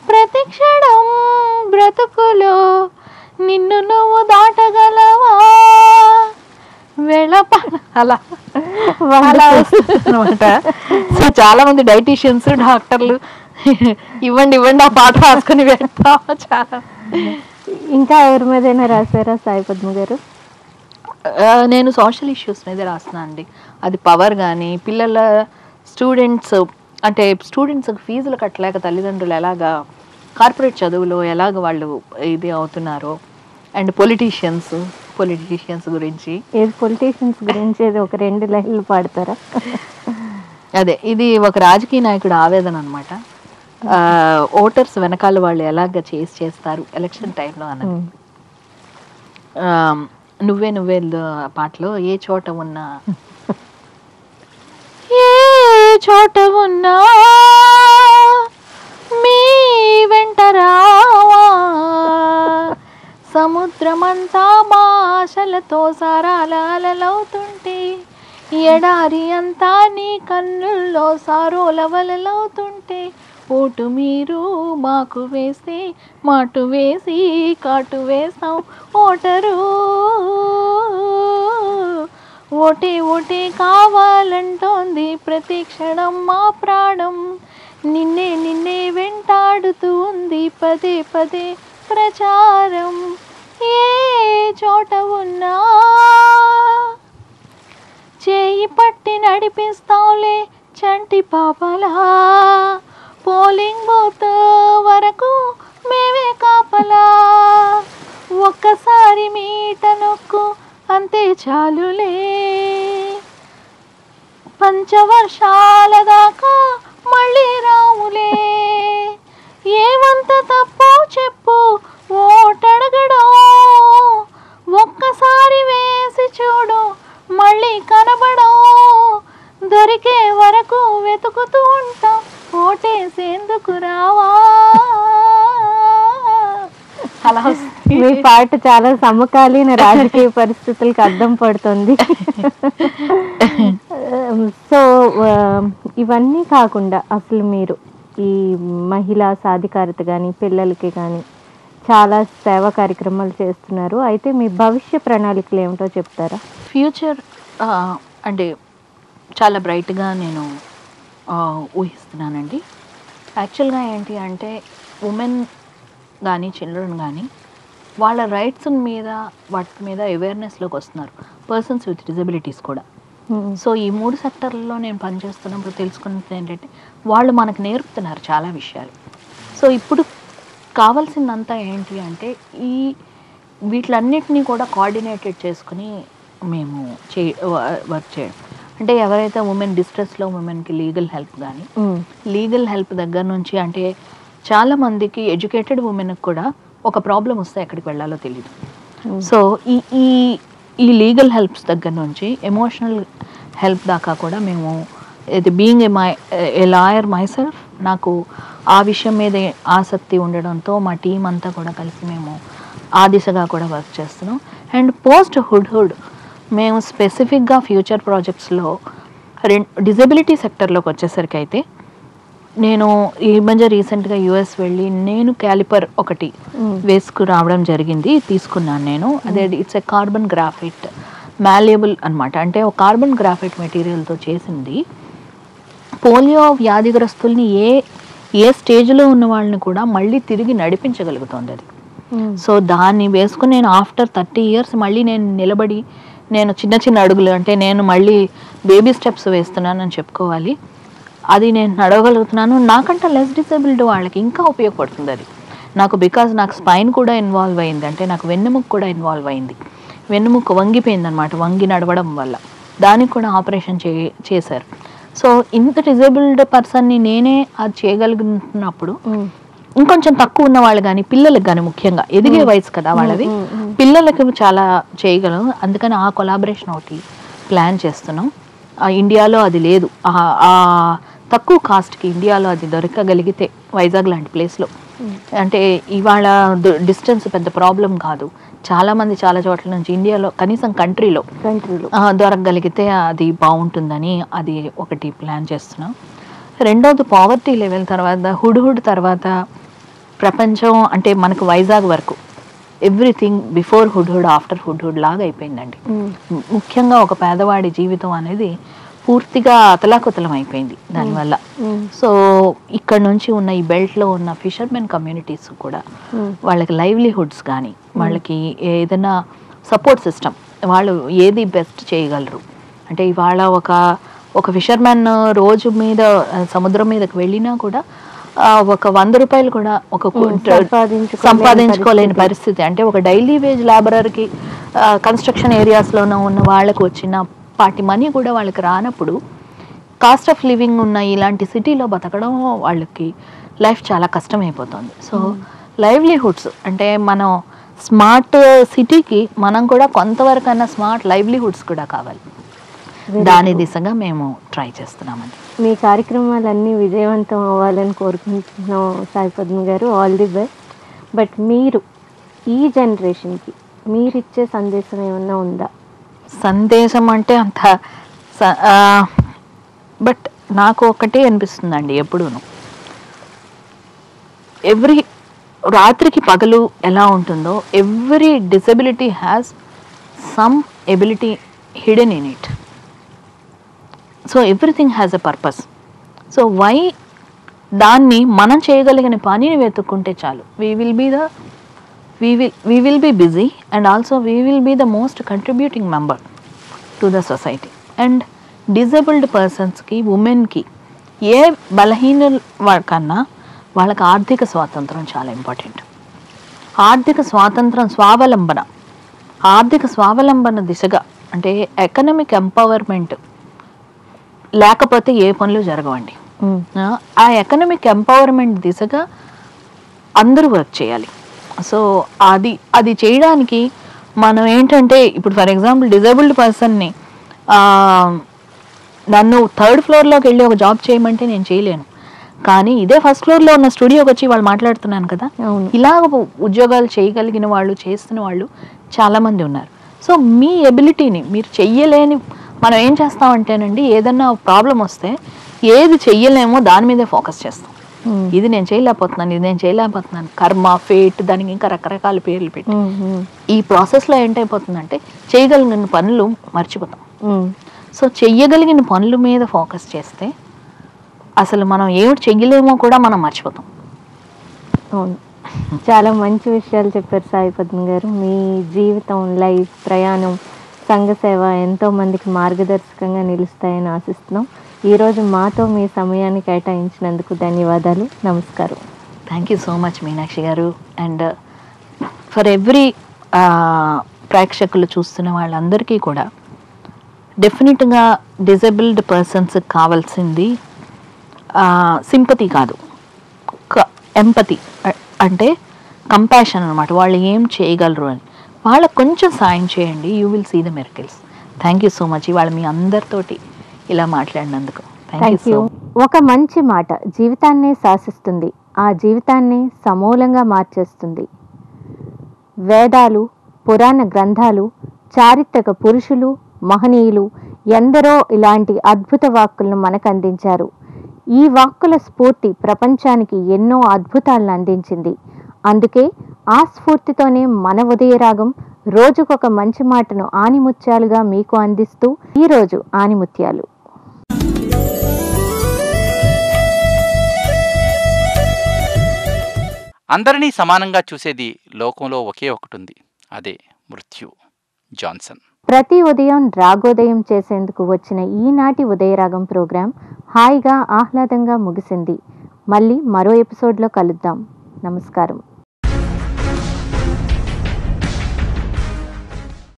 ప్రతి క్షణం బ్రతుకులో నిన్ను నువ్వు దాటగలవా, అలా అలా అనమాట. సో చాలా మంది డైటీషియన్స్, డాక్టర్లు ఇవ్వండి ఇవ్వండి ఆ పాట రాసుకొని పెడతా. చాలా ఇంకా ఎవరి మీదైనా రాశారా సాయి పద్మ గారు? నేను సోషల్ ఇష్యూస్ మీద రాస్తున్నాను అండి. అది పవర్ కానీ, పిల్లల స్టూడెంట్స్ అంటే స్టూడెంట్స్కి ఫీజులు కట్టలేక తల్లిదండ్రులు ఎలాగా కార్పొరేట్ చదువులో ఎలాగ వాళ్ళు ఇది అవుతున్నారో, అండ్ పొలిటీషియన్స్ గురించి. ఏది పొలిటీషియన్స్ గురించి ఏది ఒక 2 లైన్లు పాడతారా? అదే, ఇది ఒక రాజకీయ నాయకుడు ఆవేదన అనమాట. ఓటర్స్ వెనకాల వాళ్ళు ఎలాగ చేస్తారు ఎలక్షన్ టైంలో అన్నది. నువ్వే నువ్వే పాటలో ఏ చోట ఉన్నా మీ వెంట రావా, సముద్రమంతా మా ఆశలతో సారాలవుతుంటే, ఎడారి అంతా నీ కన్నుల్లో సారోల వలలవుతుంటే, ఓటు మీరు మాకు వేస్తే మాటు వేసి కాటు వేస్తాం ఓటరు, ఓటే కావాలంటోంది ప్రతి క్షణం మా ప్రాణం, నిన్నే వెంటాడుతూ ఉంది పదే పదే ప్రచారం, ఏ చోట ఉన్నా చేయి పట్టి నడిపిస్తాంలే చంటి పాపలా, పోలింగ్ బూత్ వరకు మేమే కాపలా, ఒక్కసారి మీట నొక్కు అంతే చాలులే, పంచవర్షాల దాకా మళ్ళీ రాములే, ఏమంత తప్పు చెప్పు ఓటడగడం, ఒక్కసారి వేసి చూడు మళ్ళీ కనబడం, దొరికే వరకు వెతుకుతూ ఉంటాం ఓటేసేందుకు రావా. అలా మీ పాట చాలా సమకాలీన రాజకీయ పరిస్థితులకు అద్దం పడుతుంది. సో ఇవన్నీ కాకుండా అసలు మీరు ఈ మహిళా సాధికారత కానీ, పిల్లలకి కానీ చాలా సేవా కార్యక్రమాలు చేస్తున్నారు. అయితే మీ భవిష్య ప్రణాళికలు ఏమిటో చెప్తారా? ఫ్యూచర్ అంటే చాలా బ్రైట్గా నేను ఊహిస్తున్నానండి. యాక్చువల్గా ఏంటి అంటే, ఉమెన్ కానీ చిల్డ్రన్ కానీ వాళ్ళ రైట్స్ మీద వాటి మీద అవేర్నెస్లోకి వస్తున్నారు, పర్సన్స్ విత్ డిజబిలిటీస్ కూడా. సో ఈ 3 సెక్టర్లలో నేను పనిచేస్తున్నప్పుడు తెలుసుకున్నది ఏంటంటే, వాళ్ళు మనకు నేర్పుతున్నారు చాలా విషయాలు. సో ఇప్పుడు కావాల్సిందంతా ఏంటి అంటే, ఈ వీటిలన్నిటినీ కూడా కోఆర్డినేటెడ్ చేసుకుని మేము వర్క్ చేయడం. అంటే ఎవరైతే ఉమెన్ డిస్ట్రెస్లో ఉమెన్కి లీగల్ హెల్ప్ కానీ, లీగల్ హెల్ప్ దగ్గర నుంచి, అంటే చాలామందికి ఎడ్యుకేటెడ్ ఉమెన్కి కూడా ఒక ప్రాబ్లం వస్తే ఎక్కడికి వెళ్ళాలో తెలియదు. సో ఈ లీగల్ హెల్ప్స్ దగ్గర నుంచి ఎమోషనల్ హెల్ప్ దాకా కూడా మేము, ఇది being a lawyer my self, నాకు ఆ విషయం మీద ఆసక్తి ఉండడంతో మా టీం అంతా కూడా కలిసి మేము ఆ దిశగా కూడా వర్క్ చేస్తున్నాం. అండ్ పోస్ట్ హుడ్హుడ్ మేము స్పెసిఫిక్గా ఫ్యూచర్ ప్రాజెక్ట్స్లో డిజబిలిటీ సెక్టర్లోకి వచ్చేసరికి అయితే, నేను ఈ మధ్య రీసెంట్గా యుఎస్ వెళ్ళి నేను క్యాలిపర్ ఒకటి వేసుకు రావడం జరిగింది, తీసుకున్నాను నేను. అదే it's a carbon graphite malleable అనమాట. అంటే ఒక కార్బన్ గ్రాఫైట్ మెటీరియల్తో చేసింది. పోలియో వ్యాధిగ్రస్తుల్ని ఏ స్టేజ్లో ఉన్న వాళ్ళని కూడా మళ్ళీ తిరిగి నడిపించగలుగుతుంది అది. సో దాన్ని వేసుకుని నేను ఆఫ్టర్ 30 years మళ్ళీ నేను నిలబడి నేను చిన్న చిన్న అడుగులు, అంటే నేను మళ్ళీ బేబీ స్టెప్స్ వేస్తున్నానని చెప్పుకోవాలి. అది నేను నడవగలుగుతున్నాను. నాకంటే లెస్ డిసేబుల్డ్ వాళ్ళకి ఇంకా ఉపయోగపడుతుంది అది నాకు. బికాజ్ నాకు స్పైన్ కూడా ఇన్వాల్వ్ అయింది, అంటే నాకు వెన్నెముక కూడా ఇన్వాల్వ్ అయింది. వెన్నెముక వంగిపోయింది అనమాట, వంగి నడవడం వల్ల. దానికి కూడా ఆపరేషన్ చేశారు. సో ఇంత డిజేబుల్డ్ పర్సన్ని నేనే అది చేయగలుగుతున్నప్పుడు ఇంకొంచెం తక్కువ ఉన్న వాళ్ళు కానీ, పిల్లలకు కానీ, ముఖ్యంగా ఎదిగే వయసు కదా వాళ్ళది, పిల్లలకి చాలా చేయగలం. అందుకని ఆ కొలాబరేషన్ ఒకటి ప్లాన్ చేస్తున్నాం. ఇండియాలో అది లేదు, తక్కువ కాస్ట్కి ఇండియాలో అది దొరకగలిగితే వైజాగ్ లాంటి ప్లేస్లో, అంటే ఇవాళ డిస్టెన్స్ పెద్ద ప్రాబ్లం కాదు. చాలామంది చాలా చోట్ల నుంచి ఇండియాలో, కనీసం కంట్రీలో దొరకగలిగితే అది బాగుంటుందని అది ఒకటి ప్లాన్ చేస్తున్నాం. రెండోది పావర్టీ లెవెల్ తర్వాత, హుడ్ తర్వాత ప్రపంచం అంటే మనకు వైజాగ్ వరకు everything before hood after hood లాగా అయిపోయిందండి. ముఖ్యంగా ఒక పేదవాడి జీవితం అనేది పూర్తిగా అతలాకుతలం అయిపోయింది దానివల్ల. సో ఇక్కడ నుంచి ఉన్న ఈ బెల్ట్లో ఉన్న ఫిషర్మెన్ కమ్యూనిటీస్ కూడా వాళ్ళకి లైవ్లీహుడ్స్ కానీ, వాళ్ళకి ఏదైనా సపోర్ట్ సిస్టమ్, వాళ్ళు ఏది బెస్ట్ చేయగలరు అంటే, ఇవాళ ఒక ఫిషర్మెన్ రోజు మీద సముద్రం మీదకి వెళ్ళినా కూడా ఒక 100 రూపాయలు కూడా ఒక సంపాదించుకోలేని పరిస్థితి. అంటే ఒక డైలీ వేజ్ లేబరర్కి కన్స్ట్రక్షన్ ఏరియాస్లోనూ ఉన్న వాళ్ళకు వచ్చిన పాటి మనీ కూడా వాళ్ళకి రానప్పుడు, కాస్ట్ ఆఫ్ లివింగ్ ఉన్న ఇలాంటి సిటీలో బతకడం వాళ్ళకి లైఫ్ చాలా కష్టమైపోతుంది. సో లైవ్లీహుడ్స్ అంటే మనం స్మార్ట్ సిటీకి మనం కూడా కొంతవరకన్నా స్మార్ట్ లైవ్లీహుడ్స్ కూడా కావాలి. దాని దిశగా మేము ట్రై చేస్తున్నామండి. మీ కార్యక్రమాలన్నీ విజయవంతం అవ్వాలని కోరుకుంటున్నాం సాయి పద్మ గారు. All the best. బట్ మీరు ఈ జనరేషన్కి మీరిచ్చే సందేశం ఏమన్నా ఉందా? సందేశం అంటే అంత బట్ నాకు ఒకటే అనిపిస్తుందండి ఎప్పుడూను, ఎవ్రీ రాత్రికి పగలు ఎలా ఉంటుందో, every disability has some ability hidden in it. So everything has a purpose. So why దాన్ని మనం చేయగలిగిన పనిని వెతుక్కుంటే చాలు. We will be busy and also we will be the most contributing member to the society. And disabled పర్సన్స్కి, ఉమెన్కి, ఏ బలహీన కన్నా వాళ్ళకి ఆర్థిక స్వాతంత్రం చాలా ఇంపార్టెంట్. ఆర్థిక స్వాతంత్రం, ఆర్థిక స్వావలంబన దిశగా, అంటే ఎకనామిక్ ఎంపవర్మెంట్ లేకపోతే ఏ పనులు జరగవండి. ఆ ఎకనామిక్ ఎంపవర్మెంట్ దిశగా అందరూ వర్క్ చేయాలి. సో అది చేయడానికి మనం ఏంటంటే, ఇప్పుడు ఫర్ ఎగ్జాంపుల్ డిజేబుల్డ్ పర్సన్ని నన్ను 3rd ఫ్లోర్లోకి వెళ్ళి ఒక జాబ్ చేయమంటే నేను చేయలేను. కానీ ఇదే 1st ఫ్లోర్లో ఉన్న స్టూడియోకి వచ్చి వాళ్ళు మాట్లాడుతున్నాను కదా, ఇలాగ ఉద్యోగాలు చేయగలిగిన వాళ్ళు, చేస్తున్న వాళ్ళు చాలామంది ఉన్నారు. సో మీ ఎబిలిటీని మీరు చెయ్యలేని, మనం ఏం చేస్తామంటేనండి, ఏదన్నా ప్రాబ్లం వస్తే ఏది చెయ్యలేమో దాని మీదే ఫోకస్ చేస్తాం. ఇది నేను చేయలేకపోతున్నాను, కర్మ, ఫేట్, దానికి ఇంకా రకరకాల పేర్లు పెట్టి ఈ ప్రాసెస్లో ఏంటైపోతుందంటే చేయగలిగిన పనులు మర్చిపోతాం. సో చెయ్యగలిగిన పనుల మీద ఫోకస్ చేస్తే అసలు మనం ఏమిటి చెయ్యలేమో కూడా మనం మర్చిపోతాం. అవును, చాలా మంచి విషయాలు చెప్పారు సాయి పద్మ గారు. మీ జీవితం, లైఫ్, ప్రయాణం, సంఘ సేవ ఎంతో మందికి మార్గదర్శకంగా నిలుస్తాయని ఆశిస్తున్నాం. ఈరోజు మాతో మీ సమయాన్ని కేటాయించినందుకు ధన్యవాదాలు. నమస్కారం. Thank you so much Meenakshi garu. And for every ప్రేక్షకులు చూస్తున్న వాళ్ళందరికీ కూడా డెఫినెట్గా డిజేబుల్డ్ పర్సన్స్కి కావాల్సింది సింపతి కాదు, ఎంపతి, అంటే కంపాషన్ అనమాట. వాళ్ళు ఏం చేయగలరు అని వాళ్ళకు కొంచెం సాయం చేయండి. You will see the miracles. Thank you so much ఇవాళ మీ అందరితోటి ఇలా మాట్లాడినందుకు. Thank you. ఒక మంచి మాట జీవితాన్నే శాసిస్తుంది, ఆ జీవితాన్ని సమూలంగా మార్చేస్తుంది. వేదాలు, పురాణ గ్రంథాలు, చారిత్రక పురుషులు, మహనీయులు ఎందరో ఇలాంటి అద్భుత వాక్కులను మనకు అందించారు. ఈ వాక్కుల స్ఫూర్తి ప్రపంచానికి ఎన్నో అద్భుతాలను అందించింది. అందుకే ఆ స్ఫూర్తితోనే మన ఉదయరాగం రోజుకొక మంచి మాటను ఆనిముత్యాలుగా మీకు అందిస్తూ ఈరోజు ఆనిముత్యాలు. అందరినీ సమానంగా చూసేది లోకంలో ఒకే ఒకటి ఉంది, అదే మృత్యు. జాన్సన్. ప్రతి ఉదయం రాగోదయం చేసేందుకు వచ్చిన ఈనాటి ఉదయరాగం ప్రోగ్రాం హాయిగా ఆహ్లాదంగా ముగిసింది. మళ్ళీ మరో ఎపిసోడ్లో కలుద్దాం. నమస్కారం.